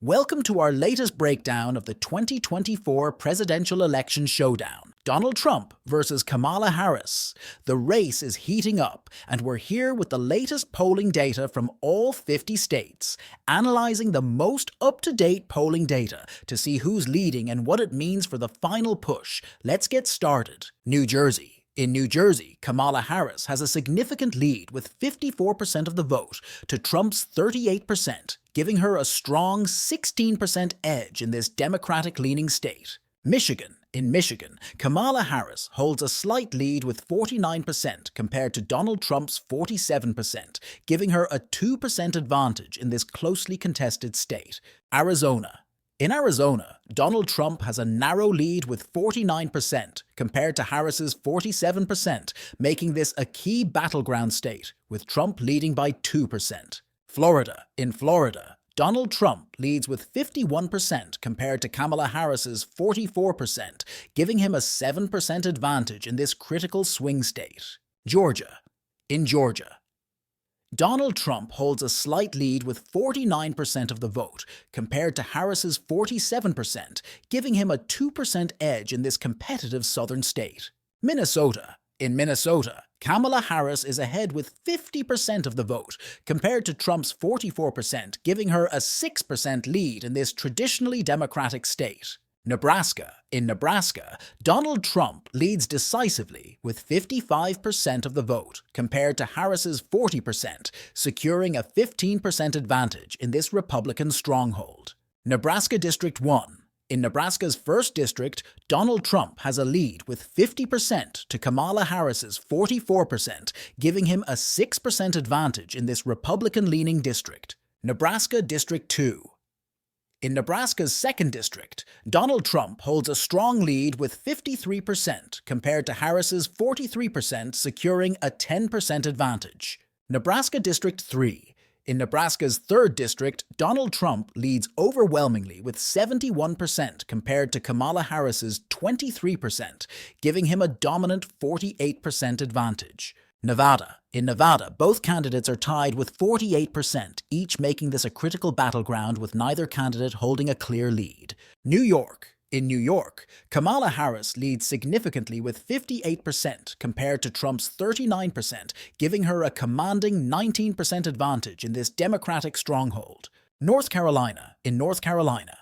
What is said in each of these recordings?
Welcome to our latest breakdown of the 2024 presidential election showdown. Donald Trump versus Kamala Harris. The race is heating up, and we're here with the latest polling data from all 50 states, analyzing the most up-to-date polling data to see who's leading and what it means for the final push. Let's get started. New Jersey. In New Jersey, Kamala Harris has a significant lead with 54% of the vote to Trump's 38%, giving her a strong 16% edge in this Democratic-leaning state. Michigan. In Michigan, Kamala Harris holds a slight lead with 49% compared to Donald Trump's 47%, giving her a 2% advantage in this closely contested state. Arizona. In Arizona, Donald Trump has a narrow lead with 49% compared to Harris's 47%, making this a key battleground state, with Trump leading by 2%. Florida. In Florida, Donald Trump leads with 51% compared to Kamala Harris's 44%, giving him a 7% advantage in this critical swing state. Georgia. In Georgia, Donald Trump holds a slight lead with 49% of the vote, compared to Harris's 47%, giving him a 2% edge in this competitive southern state. Minnesota. In Minnesota, Kamala Harris is ahead with 50% of the vote, compared to Trump's 44%, giving her a 6% lead in this traditionally Democratic state. Nebraska. In Nebraska, Donald Trump leads decisively with 55% of the vote compared to Harris's 40%, securing a 15% advantage in this Republican stronghold. Nebraska District 1. In Nebraska's 1st district, Donald Trump has a lead with 50% to Kamala Harris's 44%, giving him a 6% advantage in this Republican-leaning district. Nebraska District 2. In Nebraska's 2nd district, Donald Trump holds a strong lead with 53% compared to Harris's 43%, securing a 10% advantage. Nebraska District 3. In Nebraska's 3rd district, Donald Trump leads overwhelmingly with 71% compared to Kamala Harris's 23%, giving him a dominant 48% advantage. Nevada. In Nevada, both candidates are tied with 48%, each making this a critical battleground with neither candidate holding a clear lead. New York. In New York, Kamala Harris leads significantly with 58% compared to Trump's 39%, giving her a commanding 19% advantage in this Democratic stronghold. North Carolina. In North Carolina,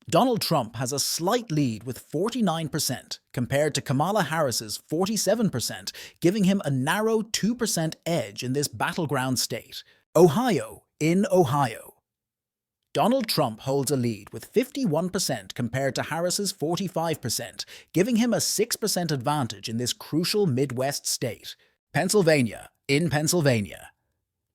Donald Trump has a slight lead with 49% compared to Kamala Harris's 47%, giving him a narrow 2% edge in this battleground state. Ohio. In Ohio, Donald Trump holds a lead with 51% compared to Harris's 45%, giving him a 6% advantage in this crucial Midwest state. Pennsylvania. In Pennsylvania,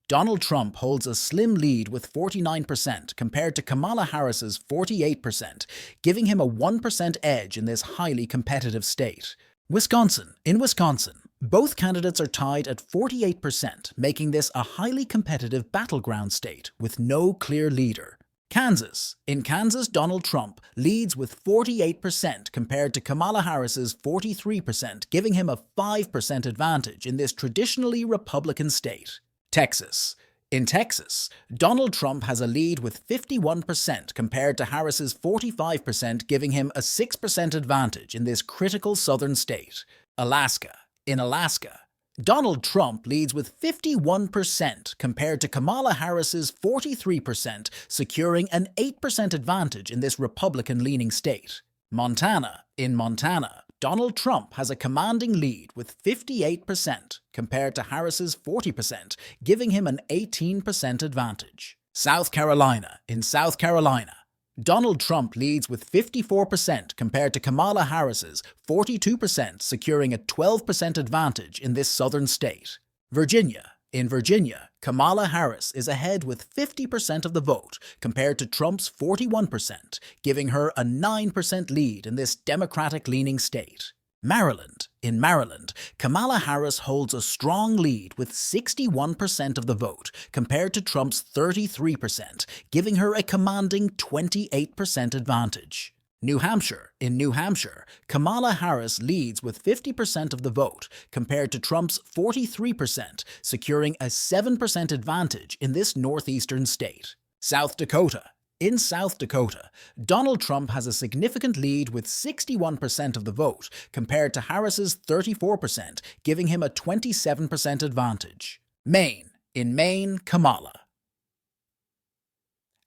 Donald Trump holds a slim lead with 49% compared to Kamala Harris's 48%, giving him a 1% edge in this highly competitive state. Wisconsin. In Wisconsin, both candidates are tied at 48%, making this a highly competitive battleground state with no clear leader. Kansas. In Kansas, Donald Trump leads with 48% compared to Kamala Harris's 43%, giving him a 5% advantage in this traditionally Republican state. Texas. In Texas, Donald Trump has a lead with 51% compared to Harris's 45%, giving him a 6% advantage in this critical southern state. Alaska. In Alaska, Donald Trump leads with 51% compared to Kamala Harris's 43%, securing an 8% advantage in this Republican-leaning state. Montana. In Montana, Donald Trump has a commanding lead with 58% compared to Harris's 40%, giving him an 18% advantage. South Carolina. In South Carolina, Donald Trump leads with 54% compared to Kamala Harris's 42%, securing a 12% advantage in this southern state. Virginia. In Virginia, Kamala Harris is ahead with 50% of the vote compared to Trump's 41%, giving her a 9% lead in this Democratic-leaning state. Maryland. In Maryland, Kamala Harris holds a strong lead with 61% of the vote compared to Trump's 33%, giving her a commanding 28% advantage. New Hampshire. In New Hampshire, Kamala Harris leads with 50% of the vote compared to Trump's 43%, securing a 7% advantage in this northeastern state. South Dakota. In South Dakota, Donald Trump has a significant lead with 61% of the vote compared to Harris's 34%, giving him a 27% advantage. Maine. In Maine, Kamala.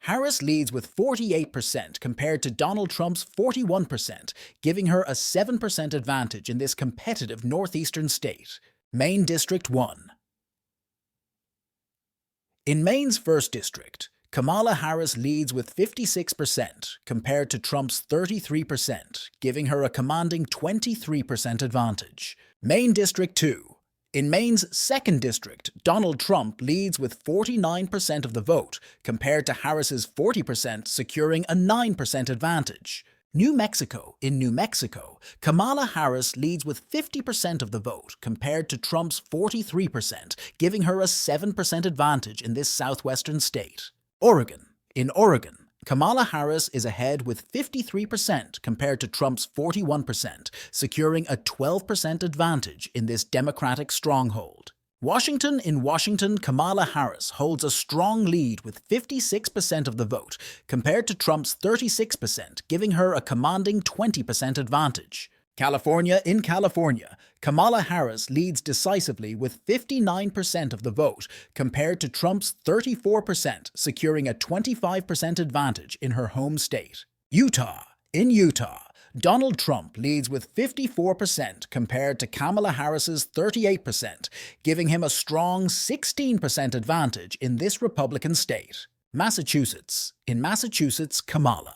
Harris leads with 48% compared to Donald Trump's 41%, giving her a 7% advantage in this competitive northeastern state. Maine District 1. In Maine's 1st District, Kamala Harris leads with 56% compared to Trump's 33%, giving her a commanding 23% advantage. Maine District 2. In Maine's 2nd District, Donald Trump leads with 49% of the vote compared to Harris's 40%, securing a 9% advantage. New Mexico. In New Mexico, Kamala Harris leads with 50% of the vote compared to Trump's 43%, giving her a 7% advantage in this southwestern state. Oregon. In Oregon, Kamala Harris is ahead with 53% compared to Trump's 41%, securing a 12% advantage in this Democratic stronghold. Washington. In Washington, Kamala Harris holds a strong lead with 56% of the vote compared to Trump's 36%, giving her a commanding 20% advantage. California. In California, Kamala Harris leads decisively with 59% of the vote compared to Trump's 34%, securing a 25% advantage in her home state. Utah. In Utah, Donald Trump leads with 54% compared to Kamala Harris's 38%, giving him a strong 16% advantage in this Republican state. Massachusetts. In Massachusetts, Kamala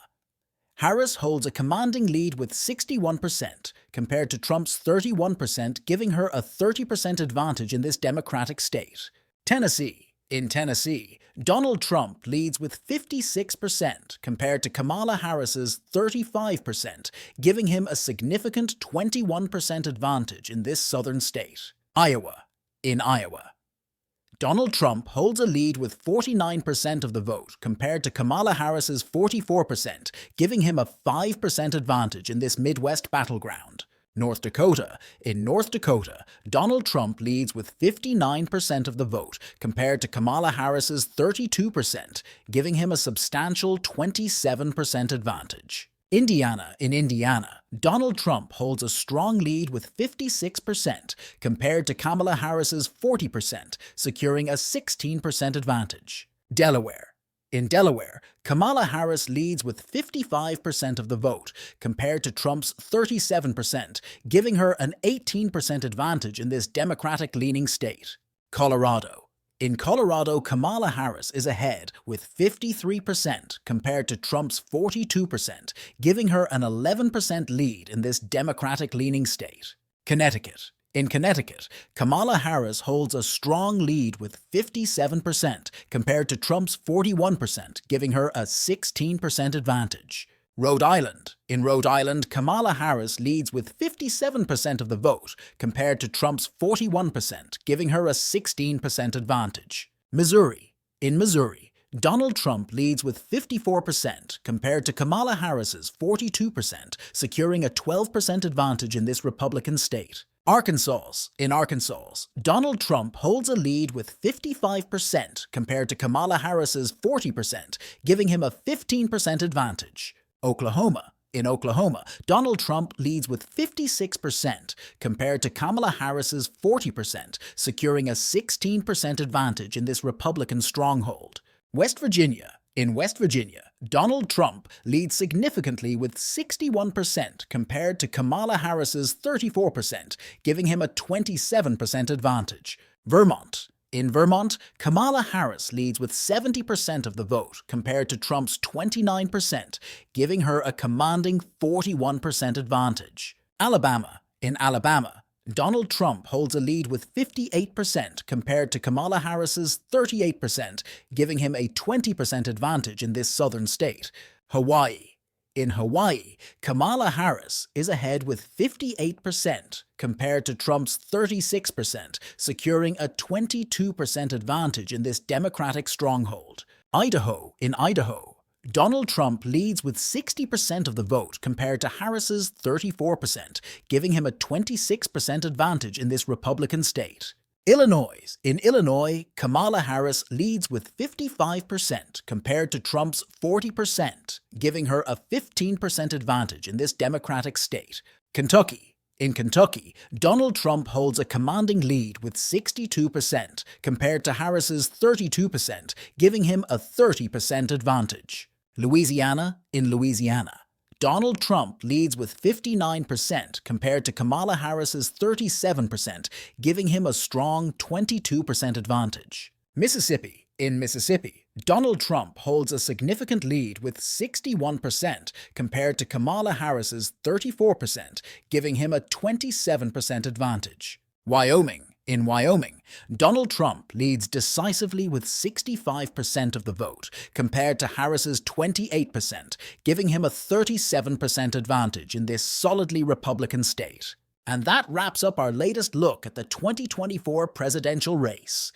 Harris holds a commanding lead with 61% compared to Trump's 31%, giving her a 30% advantage in this Democratic state. Tennessee. In Tennessee, Donald Trump leads with 56% compared to Kamala Harris's 35%, giving him a significant 21% advantage in this southern state. Iowa. In Iowa, Donald Trump holds a lead with 49% of the vote compared to Kamala Harris's 44%, giving him a 5% advantage in this Midwest battleground. North Dakota. In North Dakota, Donald Trump leads with 59% of the vote compared to Kamala Harris's 32%, giving him a substantial 27% advantage. Indiana. In Indiana, Donald Trump holds a strong lead with 56% compared to Kamala Harris's 40%, securing a 16% advantage. Delaware. In Delaware, Kamala Harris leads with 55% of the vote compared to Trump's 37%, giving her an 18% advantage in this Democratic-leaning state. Colorado. In Colorado, Kamala Harris is ahead with 53% compared to Trump's 42%, giving her an 11% lead in this Democratic-leaning state. Connecticut. In Connecticut, Kamala Harris holds a strong lead with 57% compared to Trump's 41%, giving her a 16% advantage. Rhode Island. In Rhode Island, Kamala Harris leads with 57% of the vote compared to Trump's 41%, giving her a 16% advantage. Missouri. In Missouri, Donald Trump leads with 54% compared to Kamala Harris's 42%, securing a 12% advantage in this Republican state. Arkansas. In Arkansas, Donald Trump holds a lead with 55% compared to Kamala Harris's 40%, giving him a 15% advantage. Oklahoma. In Oklahoma, Donald Trump leads with 56% compared to Kamala Harris's 40%, securing a 16% advantage in this Republican stronghold. West Virginia. In West Virginia, Donald Trump leads significantly with 61% compared to Kamala Harris's 34%, giving him a 27% advantage. Vermont. In Vermont, Kamala Harris leads with 70% of the vote compared to Trump's 29%, giving her a commanding 41% advantage. Alabama. In Alabama, Donald Trump holds a lead with 58% compared to Kamala Harris's 38%, giving him a 20% advantage in this southern state. Hawaii. In Hawaii, Kamala Harris is ahead with 58% compared to Trump's 36%, securing a 22% advantage in this Democratic stronghold. Idaho. In Idaho, Donald Trump leads with 60% of the vote compared to Harris's 34%, giving him a 26% advantage in this Republican state. Illinois. In Illinois, Kamala Harris leads with 55% compared to Trump's 40%, giving her a 15% advantage in this Democratic state. Kentucky. In Kentucky, Donald Trump holds a commanding lead with 62% compared to Harris's 32%, giving him a 30% advantage. Louisiana. In Louisiana, Donald Trump leads with 59% compared to Kamala Harris's 37%, giving him a strong 22% advantage. Mississippi. In Mississippi, Donald Trump holds a significant lead with 61% compared to Kamala Harris's 34%, giving him a 27% advantage. Wyoming. In Wyoming, Donald Trump leads decisively with 65% of the vote compared to Harris's 28%, giving him a 37% advantage in this solidly Republican state. And that wraps up our latest look at the 2024 presidential race.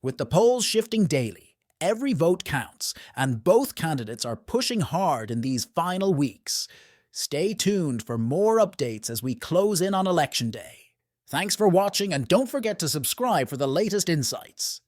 With the polls shifting daily, every vote counts, and both candidates are pushing hard in these final weeks. Stay tuned for more updates as we close in on Election Day. Thanks for watching, and don't forget to subscribe for the latest insights.